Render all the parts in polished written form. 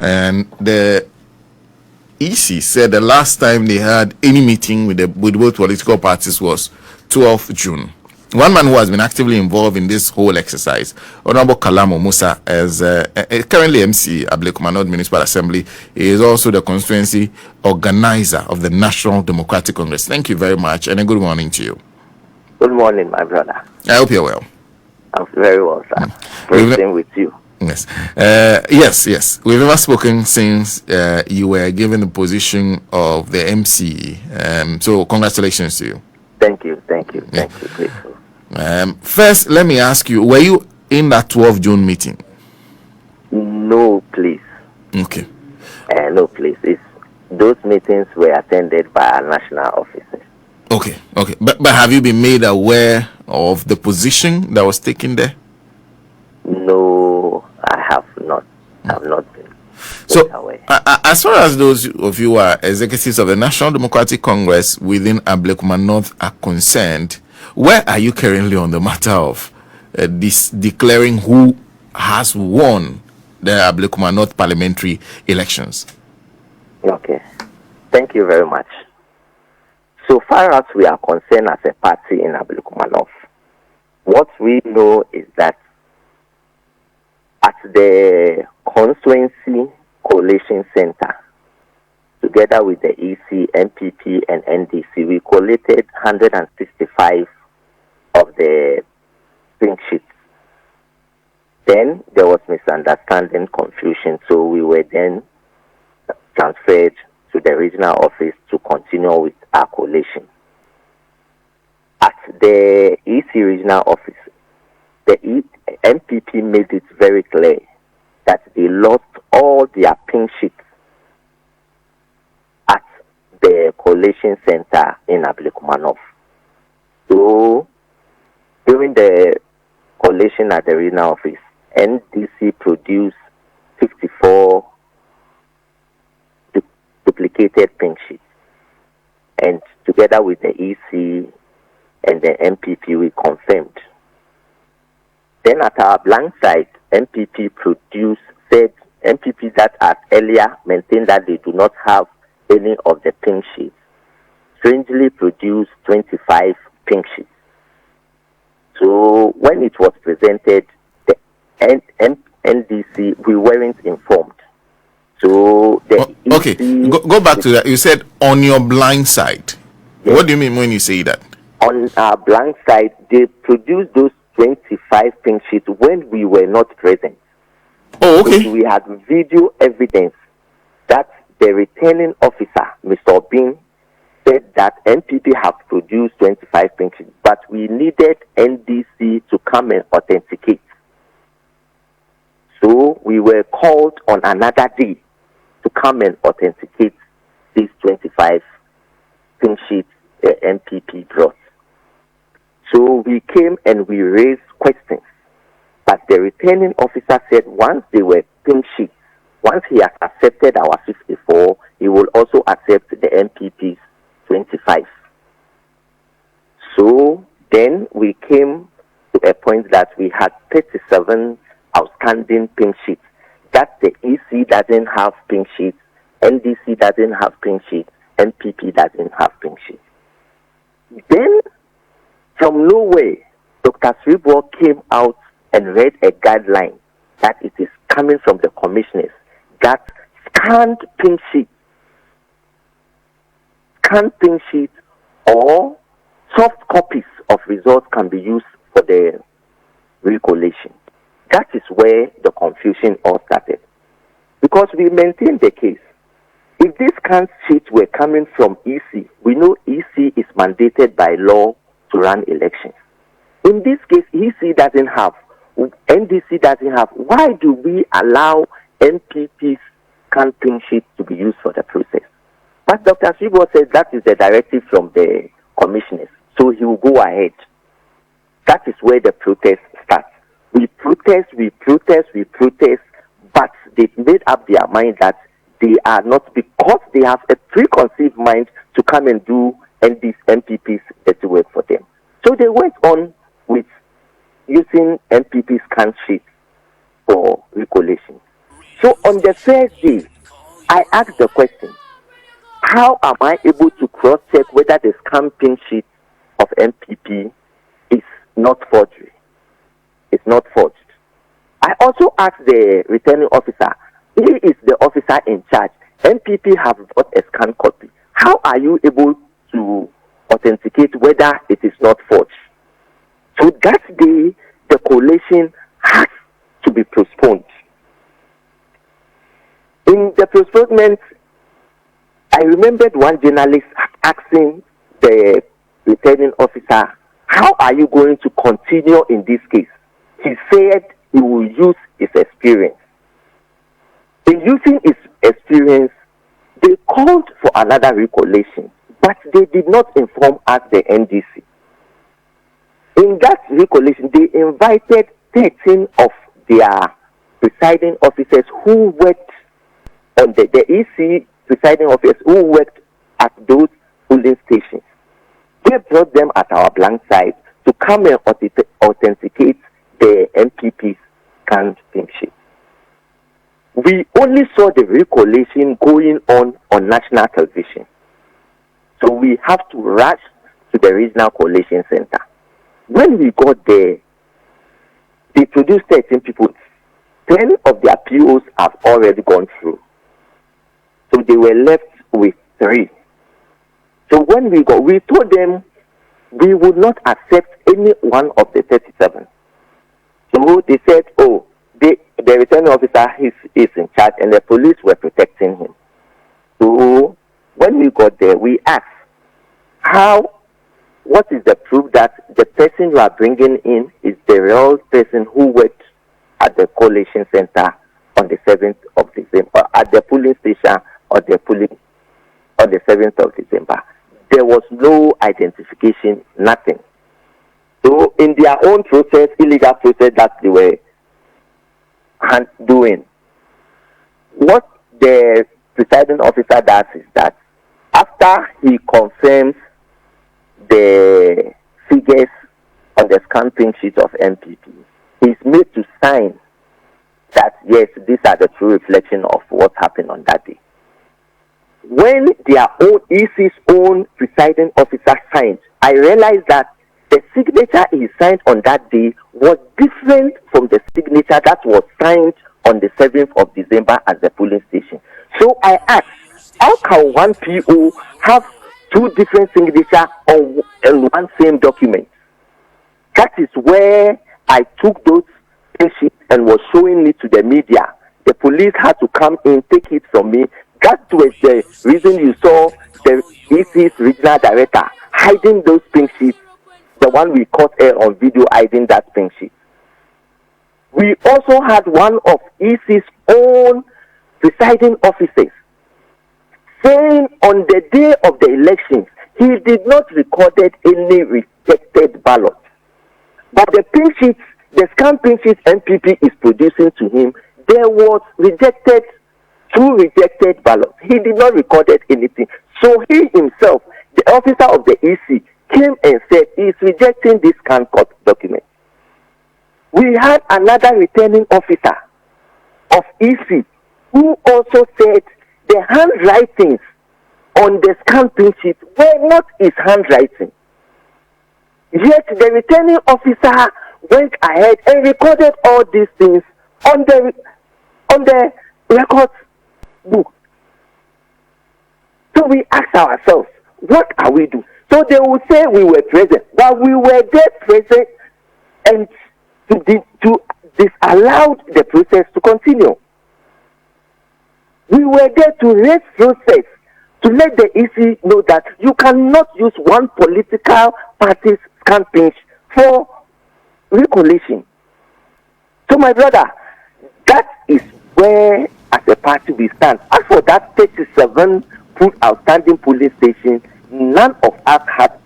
and the EC said the last time they had any meeting with both political parties was 12th June. One man who has been actively involved in this whole exercise, Honorable Kalamo Musa, as currently MC Ablekuma North Municipal Assembly, is also the constituency organizer of the National Democratic Congress. Thank you very much, and a good morning to you. Good morning, my brother. I hope you're well. I'm very well, sir. Praising with you. Yes. Yes. We've never spoken since you were given the position of the MC. So congratulations to you. Thank you. Thank you. Grateful. First, let me ask you, were you in that 12th June meeting? No, please. Okay. No, please. Those meetings were attended by our national officers. Okay. But have you been made aware of the position that was taken there? No, I have not. I have not been. So, as far as those of you who are executives of the National Democratic Congress within Ablekuma North are concerned, where are you currently on the matter of this declaring who has won the Ablekuma North parliamentary elections? Okay. Thank you very much. So far as we are concerned as a party in Ablekuma North, what we know is that at the constituency collation center, together with the EC, NPP, and NDC, we collated 165 of the pink sheets. Then there was misunderstanding, confusion, so we were then transferred to the regional office to continue with our collation. At the EC regional office, the NPP made it very clear that they lost all their pink sheets at the collation center in Ablekuma North. So, during the collation at the regional office, NDC produced 54 duplicated pink sheets. And together with the EC and the NPP, we confirmed. Then at our blank side, NPP said NPP that had earlier maintained that they do not have any of the pink sheets, strangely produced 25 pink sheets. So when it was presented, the NDC, we weren't informed. So okay, go back to that. You said on your blind side. Yes. What do you mean when you say that? On our blank side, they produced those 25 pink sheets when we were not present. Oh, okay. So we had video evidence that the returning officer, Mr. Bin, said that NPP have produced 25 pink sheets, but we needed NDC to come and authenticate. So we were called on another day to come and authenticate these 25 pink sheets the NPP brought. So we came and we raised questions. But the returning officer said once they were pink sheets, once he has accepted our 54, he will also accept the NPP's 25. So then we came to a point that we had 37 outstanding pink sheets. That the EC doesn't have pink sheets, NDC doesn't have pink sheets, NPP doesn't have pink sheets. Then, from nowhere, Dr. Sribo came out and read a guideline that it is coming from the commissioners that scanned pink sheets or soft copies of results can be used for the recollation. That is where the confusion all started. Because we maintained the case. If these scanned sheets were coming from EC, we know EC is mandated by law to run elections. In this case, EC doesn't have, NDC doesn't have. Why do we allow NPP's scanned pink sheets to be used for the process? But Dr. Sribo said that is the directive from the commissioners, so he will go ahead. That is where the protest starts. We protest, but they've made up their mind that they are not, because they have a preconceived mind to come and do NPP's dirty work for them. So they went on with using NPP's scanned sheets for recollation. So on the first day, I asked the question, how am I able to cross-check whether the campaign sheet of NPP is not forgery? It's not forged. I also asked the returning officer, he is the officer in charge. NPP have got a scanned copy. How are you able to authenticate whether it is not forged? So that day, the collation has to be postponed. In the postponement, I remembered one journalist asking the returning officer, how are you going to continue in this case? He said he will use his experience. In using his experience, they called for another recollation, but they did not inform us, the NDC. In that recollation, they invited 13 of their presiding officers who worked on the EC presiding officers who worked at those polling stations. They brought them at our blank site to come and authenticate the NPP's campaign sheet. We only saw the recollation going on national television. So we have to rush to the regional collation center. When we got there, they produced 13 people. 10 of their POs have already gone through. So they were left with 3. So when we told them we would not accept any one of the 37. So they said, oh, the returning officer is in charge and the police were protecting him. So when we got there, we asked, what is the proof that the person you are bringing in is the real person who worked at the collation center on the 7th of December, at the polling station on the 7th of December? There was no identification, nothing. So in their own process, illegal process that they were doing, what the presiding officer does is that after he confirms the figures on the campaign sheet of NPP, he's made to sign that, yes, these are the true reflection of what happened on that day. When their own EC's own presiding officer signed, I realized that the signature he signed on that day was different from the signature that was signed on the 7th of December at the polling station. So I asked, how can one PO have 2 different signatures on one same document? That is where I took those sheets and was showing it to the media. The police had to come in, take it from me. That was the reason you saw the EC's regional director hiding those pink sheets, the one we caught her on video hiding that pink sheet. We also had one of EC's own presiding officers saying on the day of the elections, he did not recorded any rejected ballot. But the pink sheets, the scam pink sheets NPP is producing to him, there was 2 rejected ballots. He did not record anything. So he himself, the officer of the EC, came and said he is rejecting this scanned document. We had another returning officer of EC who also said the handwritings on the campaign sheet were not his handwriting. Yet the returning officer went ahead and recorded all these things on the record book. So we asked ourselves, what are we doing? So they will say we were present, but we were there present and to disallow the process to continue. We were there to raise process, to let the EC know that you cannot use one political party's campaign for recollation. So my brother, that is where as a party we stand. As for that 37 outstanding police stations, none of us had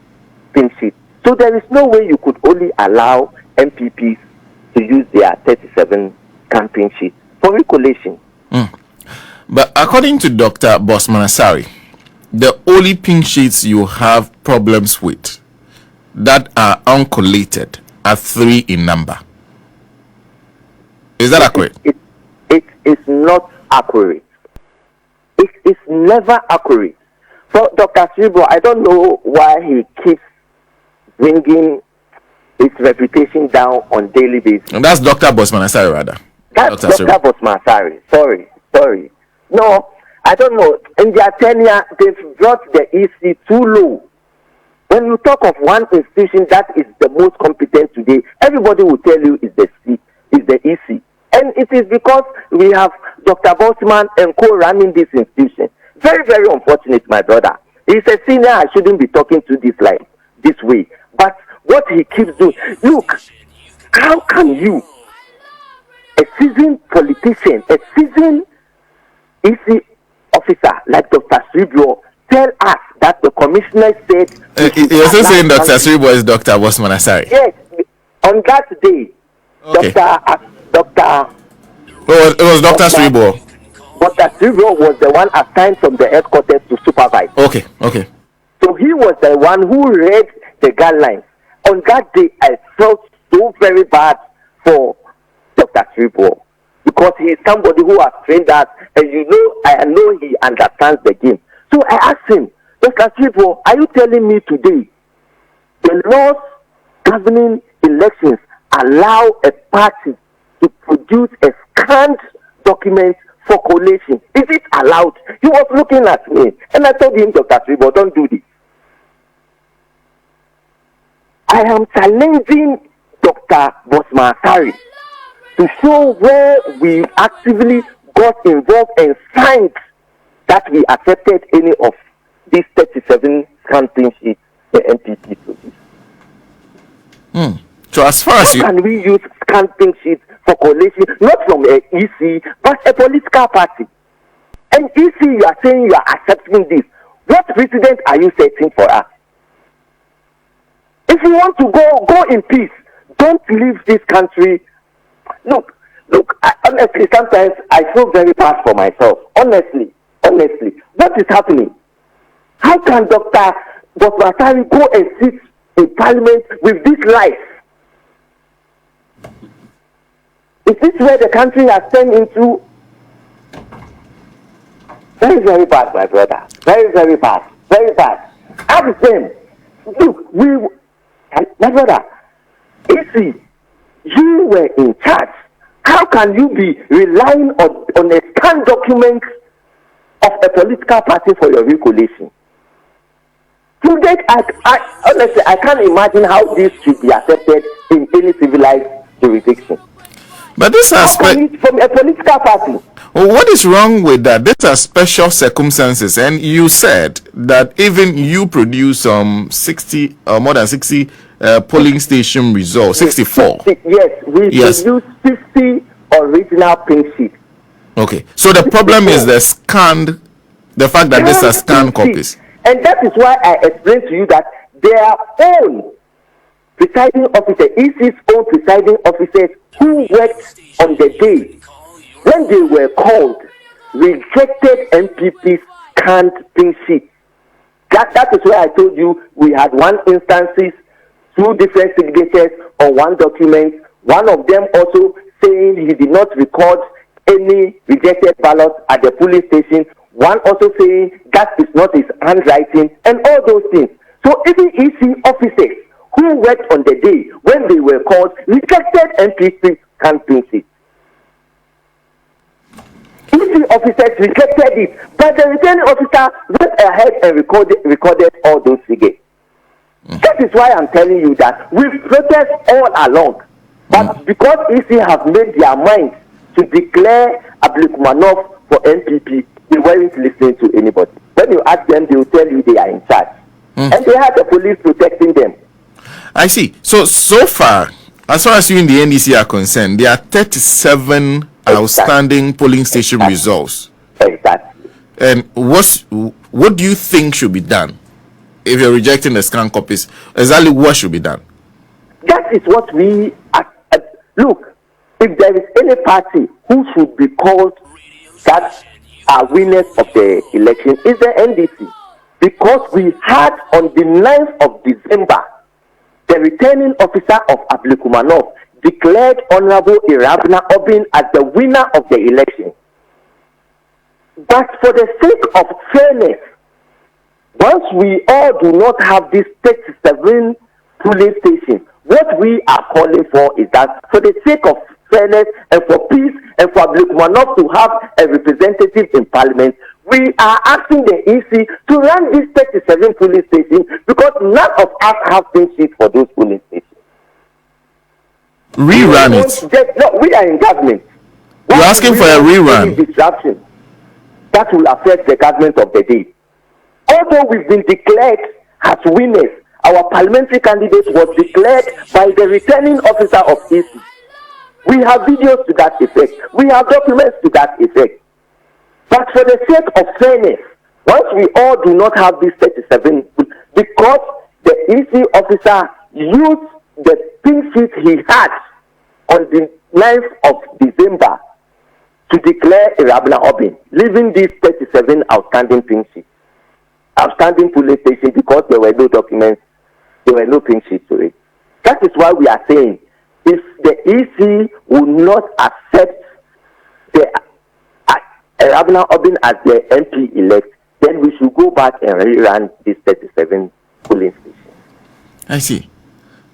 pink sheet. So there is no way you could only allow MPPs to use their 37 campaign sheets for recollation. But according to Dr. Bossman Asare, the only pink sheets you have problems with that are uncollated are 3 in number. Is that accurate? It is not accurate. It's never accurate. So Dr. Sribo, I don't know why he keeps bringing his reputation down on daily basis. And that's Dr. Bossman Asare, rather. That's Dr. Bossman Asare. Sorry. No, I don't know. In their tenure, they've brought the EC too low. When you talk of one institution that is the most competent today, everybody will tell you is the EC. And it is because we have Dr. Bossman and co running this institution. Very, very unfortunate, my brother. He's a senior. I shouldn't be talking to this way. But what he keeps doing, look, how can you, a seasoned politician, a seasoned EC officer like Dr. Sribo, tell us that the commissioner said... You're still saying Dr. Sribo is Dr. Bossman Asare? Yes, on that day, okay. It was Dr. Sribo. Dr. Sribo was the one assigned from the headquarters to supervise. Okay. So he was the one who read the guidelines. On that day, I felt so very bad for Dr. Sribo because he is somebody who has trained us, and I know he understands the game. So I asked him, Dr. Sribo, are you telling me today the laws governing elections allow a party to produce a scanned document for collation? Is it allowed? He was looking at me, and I told him, Dr. Sribo, don't do this. I am challenging Dr. Bossman Asare to show where we actively got involved and signed that we accepted any of these 37 campaign sheets the NPP produced. So as far as can we use campaign sheets for collation, not from an EC, but a political party? And EC, you are saying you are accepting this. What precedent are you setting for us? If you want to go in peace. Don't leave this country. Look, honestly, sometimes I feel very bad for myself. Honestly, what is happening? How can Dr. Bossman Asare go and sit in parliament with this life? Is this where the country has turned into? Very, very bad, my brother. Very, very bad. Very bad. Ask them. Look, my brother, EC, you were in charge. How can you be relying on a scanned document of a political party for your recollation? To that, honestly, I can't imagine how this should be accepted in any civilized jurisdiction. But this aspect from a political party. Well, what is wrong with that? These are special circumstances, and you said that even you produce 60 or more than 60 polling station results. 64. Yes, we produce 50 original pink sheets. Okay, so the problem is the fact that these are scanned copies. And that is why I explained to you that their own presiding officer, EC's own presiding officers who worked on the day when they were called, rejected NPP's scanned pink sheet. That is why I told you we had one instances, 2 different signatures on one document. One of them also saying he did not record any rejected ballots at the polling station. One also saying that is not his handwriting, and all those things. So even EC officers who worked on the day when they were called rejected NPP's scanned pink sheet. EC officers rejected it, but the returning officer went ahead and recorded all those figures. That is why I'm telling you that we've protested all along. But because EC have made their mind to declare Ablekuma for NPP, they weren't listening to anybody. When you ask them, they will tell you they are in charge. And they have the police protecting them. I see. So far as you in the NDC are concerned, there are 37 outstanding polling station results. Exactly. And what do you think should be done if you're rejecting the scanned copies? Exactly what should be done? That is what we look. If there is any party who should be called that are winners of the election, is the NDC, because we had on the 9th of December the returning officer of Ablekuma declared Honorable Irabna Obin as the winner of the election. But for the sake of fairness, once we all do not have this 37 polling stations, what we are calling for is that for the sake of fairness and for peace and for Ablekuma not to have a representative in parliament, we are asking the EC to run these 37 polling stations because none of us have been sheets for those polling stations. Rerun it. No, we are in government. You're asking for a rerun. Disruption that will affect the government of the day. Although we've been declared as winners, our parliamentary candidate was declared by the returning officer of EC. We have videos to that effect. We have documents to that effect. But for the sake of fairness, once we all do not have these 37, because the EC officer used the pink sheet he had on the 9th of December to declare Irabna Obin, leaving these 37 outstanding pink sheets, outstanding polling stations because there were no documents, there were no pink sheets to it. That is why we are saying if the EC will not accept the Irabna Obin as the MP elect, then we should go back and rerun these 37 polling stations. I see.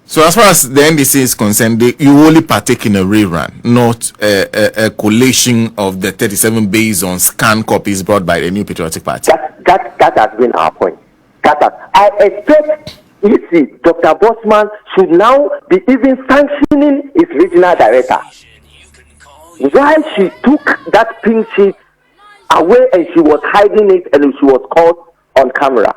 So as far as the NDC is concerned, you only partake in a rerun, not a collation of the 37 based on scanned copies brought by the New Patriotic Party. That has been our point. I expect EC, Dr. Bossman, should now be even sanctioning his regional director. While she took that pink sheet away and she was hiding it and she was caught on camera.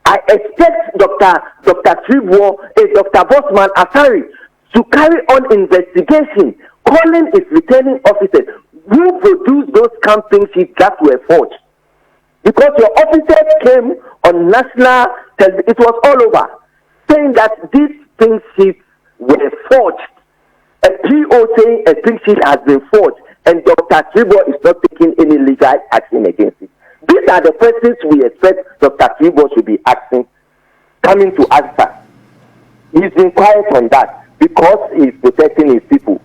I expect Dr. Bossman Asare to carry on investigation, calling his returning officers who produced those campaign sheets that were forged. Because your officers came on national television, it was all over, saying that these pink sheets were forged. A PO saying a pink sheet has been forged, and Dr. Tribo is not taking any legal action against it. These are the questions we expect Dr. Tribo should be asking, coming to answer. He's been quiet on that because he's protecting his people.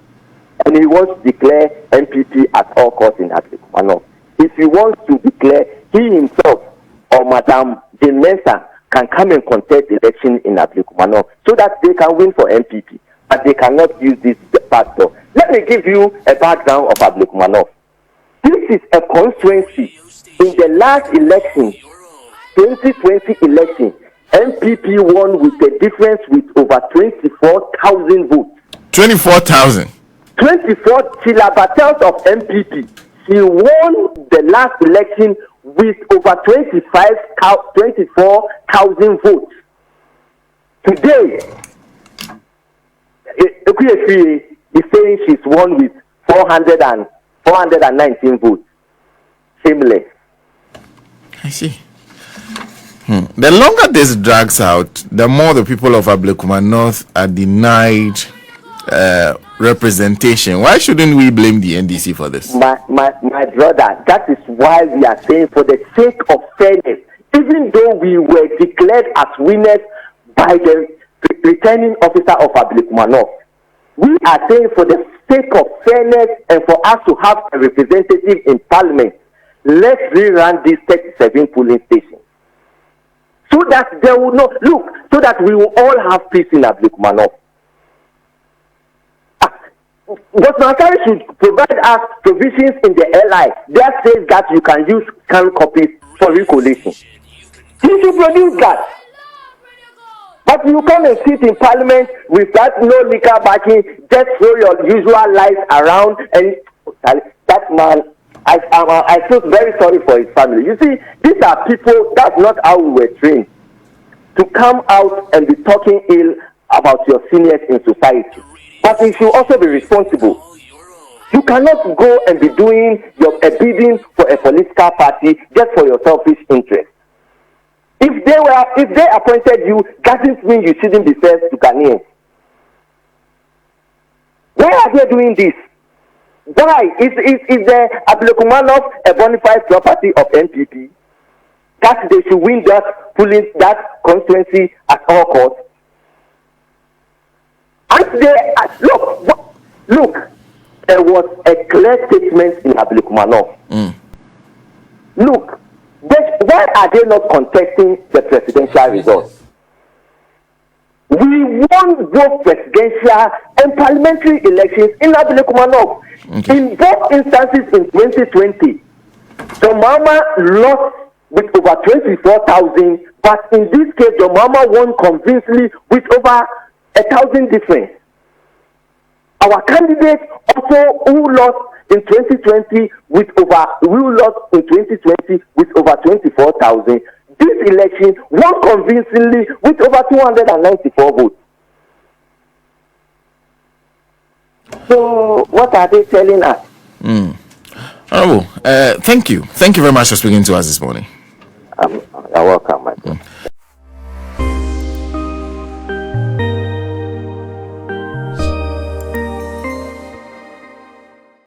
And he wants to declare NPP at all costs in Ablekuma. If he wants to declare, he himself or Madam Jane Mensah can come and contest the election in Ablekuma so that they can win for NPP. But they cannot use this factor. Let me give you a background of Ablekuma. This is a constituency. In the last election, 2020 election, NPP won with a difference with over 24,000 votes. 24,000? 24 kilobattles of NPP. She won the last election with over 24,000 votes. Today, Ekwiefi is saying she's won with 419 votes. Shameless. I see. The longer this drags out, the more the people of Ablekuma North are denied representation. Why shouldn't we blame the NDC for this? My brother, that is why we are saying for the sake of fairness, even though we were declared as winners by the returning officer of Ablekuma North, we are saying for the sake of fairness and for us to have a representative in parliament, let's rerun these 37 polling stations. So that there will not so that we will all have peace in Ablekuma North. But Asare should provide us provisions in the LI that says that you can use scanned copies for recollation. He should produce that. But you come and sit in parliament with that no liquor backing, just throw your usual lies around, and that man, I feel very sorry for his family. You see, these are people, that's not how we were trained. To come out and be talking ill about your seniors in society. But you should also be responsible. You cannot go and be doing a bidding for a political party just for your selfish interest. If they appointed you, doesn't mean you shouldn't be fair to Ghanaians. Why are they doing this? Why? Is the Ablekuma North a bona fide property of NPP? That they should win that constituency at all costs. And they look, there was a clear statement in Ablekuma North. Look, why are they not contesting the presidential results? We won both presidential and parliamentary elections in Ablekuma North. Okay. In both instances in 2020, John Mahama lost with over 24,000, but in this case, John Mahama won convincingly with over 1,000 difference. Our candidate also who lost in 2020 with over 24,000. This election won convincingly with over 294 votes. So what are they telling us? Honorable, thank you very much for speaking to us this morning. You're welcome, my friend.